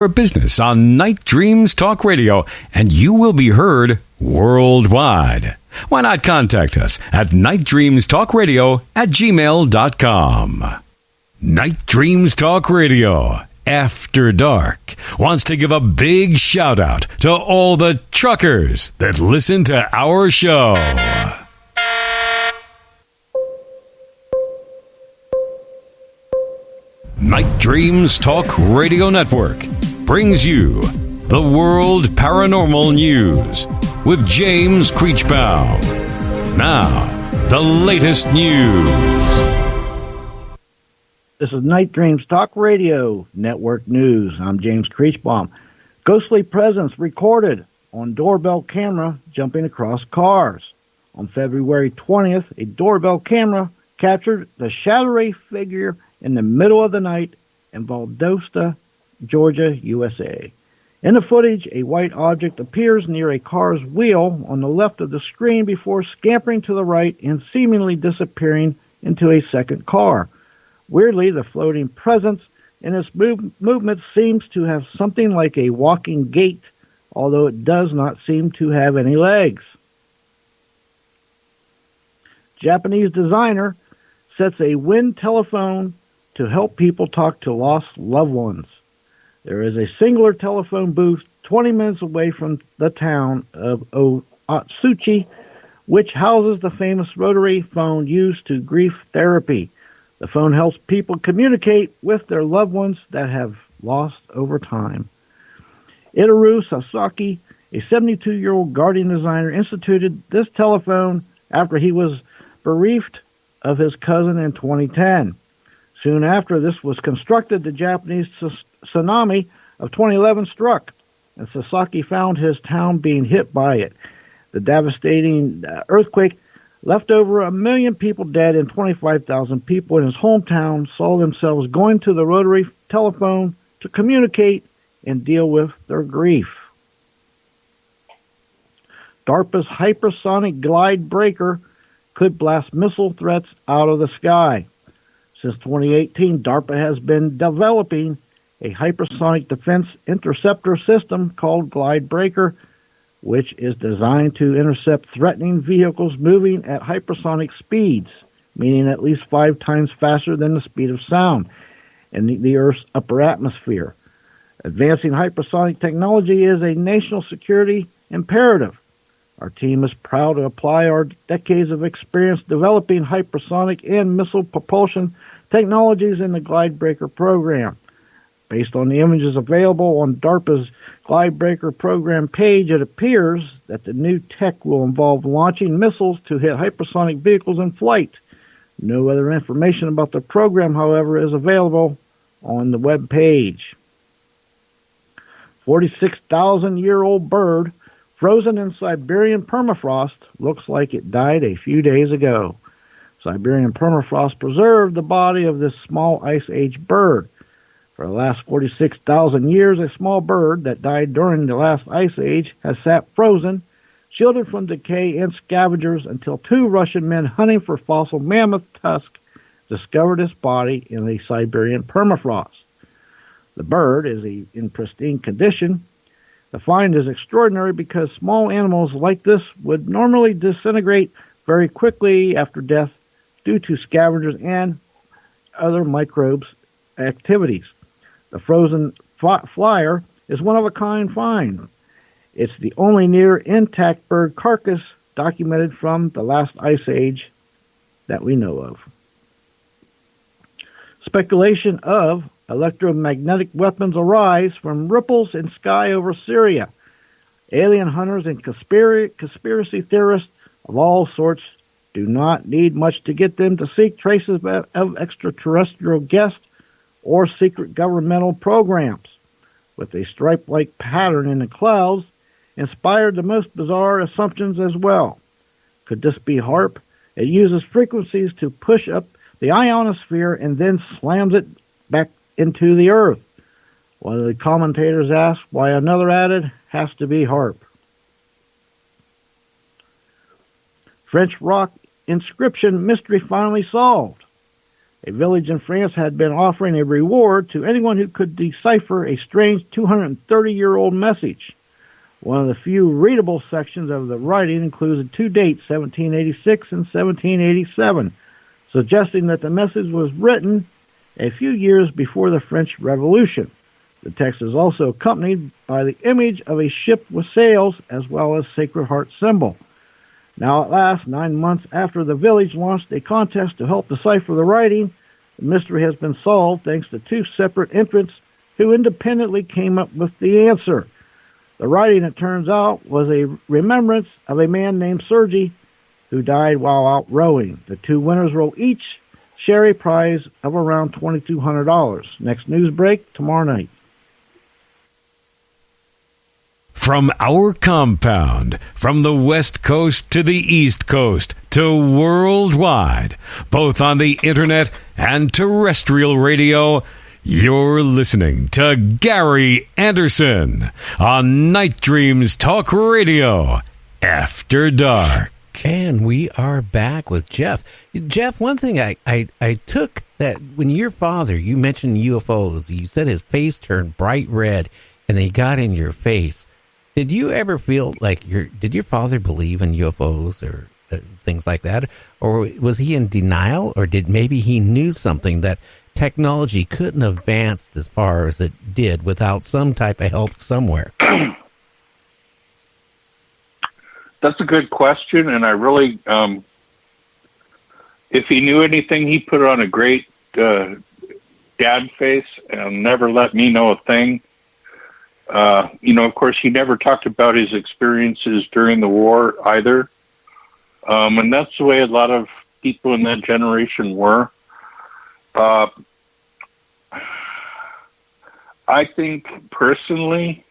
For business on Night Dreams Talk Radio, and you will be heard worldwide. Why not contact us at nightdreamstalkradio@gmail.com. Night Dreams Talk Radio, After Dark, wants to give a big shout out to all the truckers that listen to our show. Night Dreams Talk Radio Network brings you the World Paranormal News with James Creechbaum. Now, the latest news. This is Night Dreams Talk Radio Network News. I'm James Creechbaum. Ghostly presence recorded on doorbell camera jumping across cars. On February 20th, a doorbell camera captured the shadowy figure in the middle of the night in Valdosta, Georgia, USA. In the footage, a white object appears near a car's wheel on the left of the screen before scampering to the right and seemingly disappearing into a second car. Weirdly, the floating presence in its movement seems to have something like a walking gait, although it does not seem to have any legs. Japanese designer sets a wind telephone to help people talk to lost loved ones. There is a singular telephone booth 20 minutes away from the town of Otsuchi, which houses the famous rotary phone used to grief therapy. The phone helps people communicate with their loved ones that have lost over time. Itaru Sasaki, a 72-year-old guardian designer, instituted this telephone after he was bereaved of his cousin in 2010. Soon after this was constructed, the Japanese tsunami of 2011 struck, and Sasaki found his town being hit by it. The devastating earthquake left over 1 million people dead, and 25,000 people in his hometown saw themselves going to the rotary telephone to communicate and deal with their grief. DARPA's hypersonic glide breaker could blast missile threats out of the sky. Since 2018, DARPA has been developing a hypersonic defense interceptor system called Glide Breaker, which is designed to intercept threatening vehicles moving at hypersonic speeds, meaning at least 5 times faster than the speed of sound in the Earth's upper atmosphere. Advancing hypersonic technology is a national security imperative. Our team is proud to apply our decades of experience developing hypersonic and missile propulsion technologies in the Glide Breaker program. Based on the images available on DARPA's Glide Breaker program page, it appears that the new tech will involve launching missiles to hit hypersonic vehicles in flight. No other information about the program, however, is available on the web page. 46,000-year-old bird frozen in Siberian permafrost looks like it died a few days ago. Siberian permafrost preserved the body of this small Ice Age bird. For the last 46,000 years, a small bird that died during the last Ice Age has sat frozen, shielded from decay and scavengers, until 2 Russian men hunting for fossil mammoth tusk discovered its body in the Siberian permafrost. The bird is in pristine condition. The find is extraordinary because small animals like this would normally disintegrate very quickly after death due to scavengers and other microbes activities. The frozen flyer is one of a kind find. It's the only near intact bird carcass documented from the last Ice Age that we know of. Speculation of electromagnetic weapons arise from ripples in sky over Syria. Alien hunters and conspiracy theorists of all sorts do not need much to get them to seek traces of extraterrestrial guests or secret governmental programs. With a stripe-like pattern in the clouds, inspired the most bizarre assumptions as well. Could this be HARP? It uses frequencies to push up the ionosphere and then slams it back into the Earth. One of the commentators asked why another added has to be HARP. French rock inscription mystery finally solved. A village in France had been offering a reward to anyone who could decipher a strange 230-year-old message. One of the few readable sections of the writing included two dates, 1786 and 1787, suggesting that the message was written a few years before the French Revolution. The text is also accompanied by the image of a ship with sails as well as Sacred Heart symbol. Now at last, 9 months after the village launched a contest to help decipher the writing, the mystery has been solved thanks to two separate infants who independently came up with the answer. The writing, it turns out, was a remembrance of a man named Sergi who died while out rowing. The two winners will each share a prize of around $2,200. Next news break tomorrow night. From our compound, from the West Coast to the East Coast to worldwide, both on the internet and terrestrial radio, you're listening to Gary Anderson on Night Dreams Talk Radio, After Dark. And we are back with Jeff. Jeff, one thing I took that when your father, you mentioned UFOs, you said his face turned bright red and they got in your face. Did you ever feel like did your father believe in UFOs or things like that? Or was he in denial, or did maybe he knew something that technology couldn't have advanced as far as it did without some type of help somewhere? That's a good question, and I really, if he knew anything, he put on a great dad face and never let me know a thing. Of course, he never talked about his experiences during the war either. And that's the way a lot of people in that generation were. I think personally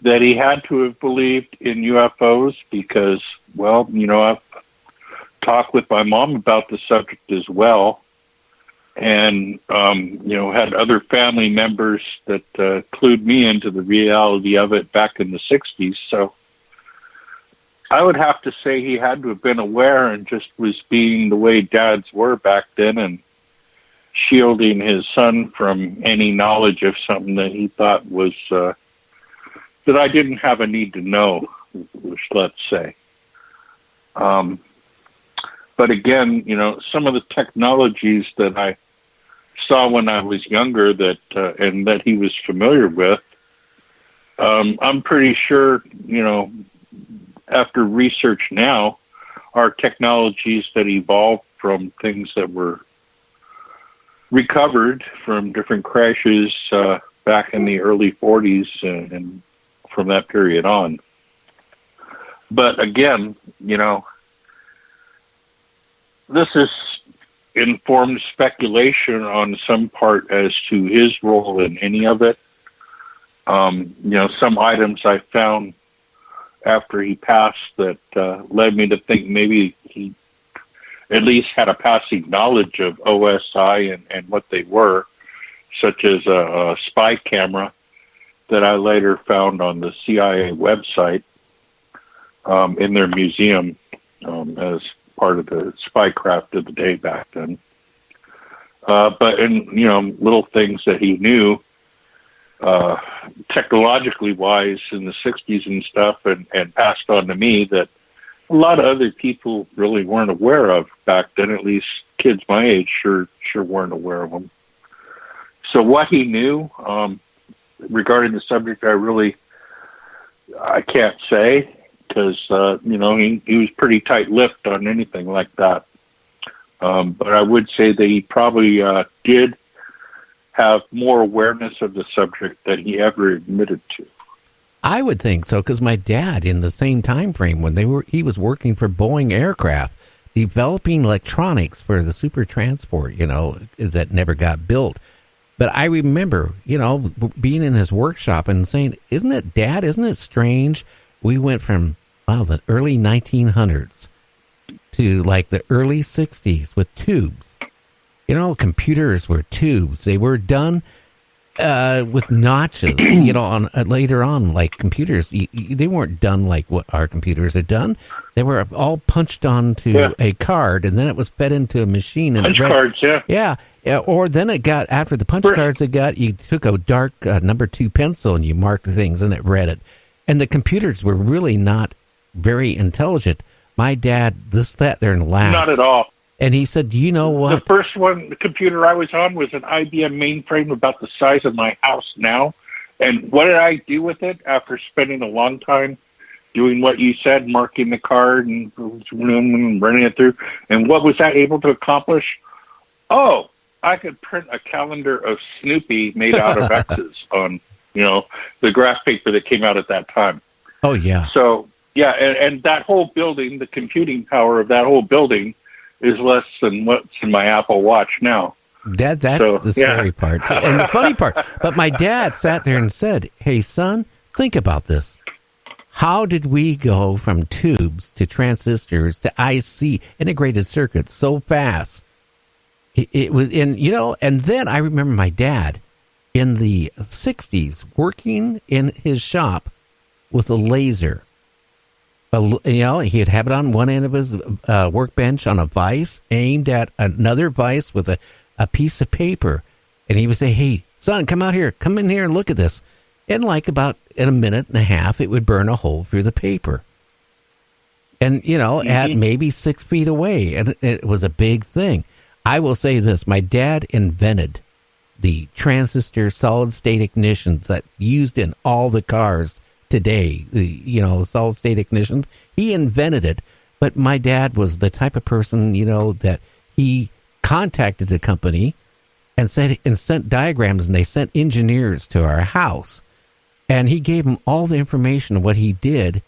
that he had to have believed in UFOs because, I've talked with my mom about the subject as well. And, had other family members that clued me into the reality of it back in the 60s. So I would have to say he had to have been aware and just was being the way dads were back then and shielding his son from any knowledge of something that he thought was that I didn't have a need to know, let's say. But again, some of the technologies that I saw when I was younger and that he was familiar with, I'm pretty sure, after research now, are technologies that evolved from things that were recovered from different crashes back in the early 40s and from that period on. But again, this is informed speculation on some part as to his role in any of it. Some items I found after he passed that led me to think maybe he at least had a passing knowledge of OSI and what they were, such as a spy camera that I later found on the CIA website in their museum as part of the spycraft of the day back then. But in, little things that he knew, technologically wise in the 60s and stuff and passed on to me that a lot of other people really weren't aware of back then, at least kids my age sure weren't aware of them. So what he knew regarding the subject, I can't say, because, he was pretty tight-lipped on anything like that. But I would say that he probably did have more awareness of the subject than he ever admitted to. I would think so, because my dad, in the same time frame when he was working for Boeing Aircraft, developing electronics for the super transport, that never got built. But I remember, being in his workshop and saying, isn't it strange? We went from, the early 1900s to like the early 60s with tubes. Computers were tubes. They were done with notches, on later on, like computers, they weren't done like what our computers are done. They were all punched onto a card, and then it was fed into a machine. And punch cards, yeah. Or then it got, after the punch cards you took a dark number 2 pencil and you marked the things, and it read it. And the computers were really not very intelligent. My dad just sat there and laughed. Not at all. And he said, you know what? The first one, the computer I was on was an IBM mainframe about the size of my house now. And what did I do with it after spending a long time doing what you said, marking the card and running it through? And what was that able to accomplish? Oh, I could print a calendar of Snoopy made out of X's on, the graph paper that came out at that time. Oh, yeah. So, yeah, and that whole building, the computing power of that whole building is less than what's in my Apple Watch now. That's the scary part. Too. And the funny part. But my dad sat there and said, hey, son, think about this. How did we go from tubes to transistors to IC, integrated circuits, so fast? It was and then I remember my dad in the 60s working in his shop with a laser. He'd have it on one end of his workbench on a vise, aimed at another vise with a piece of paper. And he would say, hey, son, come in here and look at this. And like about in a minute and a half, it would burn a hole through the paper. And, at maybe 6 feet away. And it was a big thing. I will say this. My dad invented the transistor solid-state ignitions that's used in all the cars today, the solid state ignitions. He invented it, but my dad was the type of person, that he contacted the company and sent diagrams, and they sent engineers to our house, and he gave them all the information of what he did.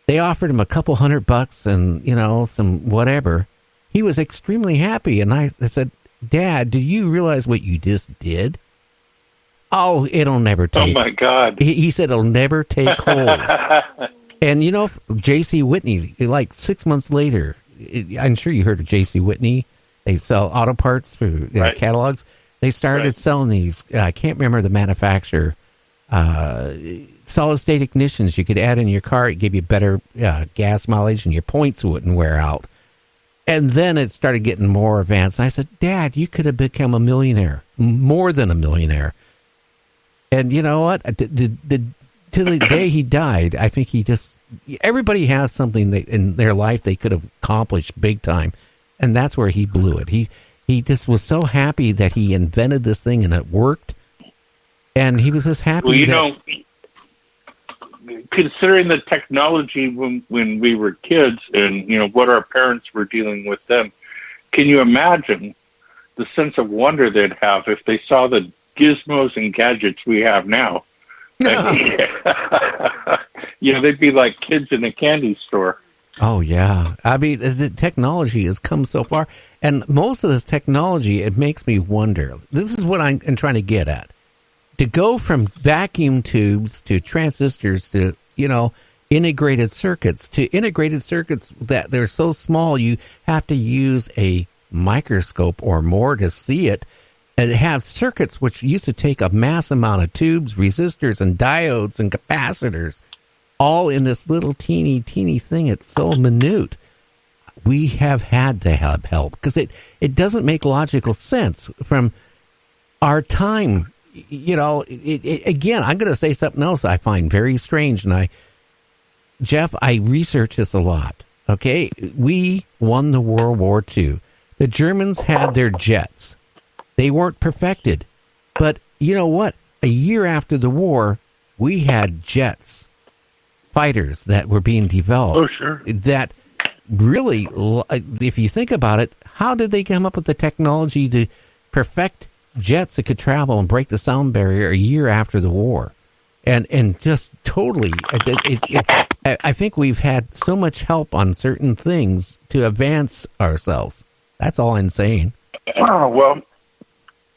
They offered him a couple $100 and some whatever. He was extremely happy, and I said, Dad, do you realize what you just did? Oh, it'll never take. Oh, my God. He said it'll never take hold. And, J.C. Whitney, like 6 months later, I'm sure you heard of J.C. Whitney. They sell auto parts for catalogs. They started selling these, I can't remember the manufacturer, solid-state ignitions you could add in your car. It gave you better gas mileage, and your points wouldn't wear out. And then it started getting more advanced. And I said, Dad, you could have become a millionaire, more than a millionaire. And you know what? To the day he died, I think everybody has something in their life they could have accomplished big time. And that's where he blew it. He just was so happy that he invented this thing and it worked. And he was just happy. Well, considering the technology when we were kids and, what our parents were dealing with then, can you imagine the sense of wonder they'd have if they saw the gizmos and gadgets we have now? They'd be like kids in a candy store. Oh, yeah. I mean, the technology has come so far. And most of this technology, it makes me wonder. This is what I'm trying to get at. To go from vacuum tubes to transistors to, integrated circuits that they're so small you have to use a microscope or more to see it. And have circuits which used to take a mass amount of tubes, resistors, and diodes and capacitors, all in this little teeny thing. It's so minute. We have had to have help because it doesn't make logical sense from our time. Again, I'm going to say something else I find very strange. And Jeff, I research this a lot. Okay. We won the World War II. The Germans had their jets. They weren't perfected. But you know what? A year after the war, we had jets, fighters that were being developed. Oh, sure. That really, if you think about it, how did they come up with the technology to perfect jets that could travel and break the sound barrier a year after the war? And just totally, I think we've had so much help on certain things to advance ourselves. That's all I'm saying. Oh, well,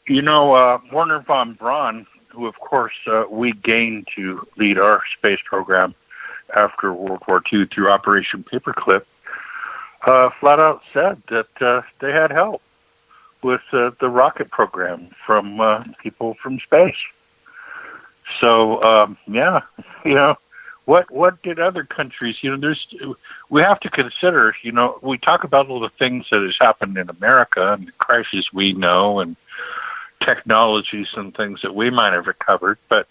Werner von Braun, who, of course, we gained to lead our space program after World War II through Operation Paperclip, flat out said that they had help. with the rocket program from people from space. So, what did other countries, we have to consider, we talk about all the things that has happened in America and the crises we know and technologies and things that we might have recovered, but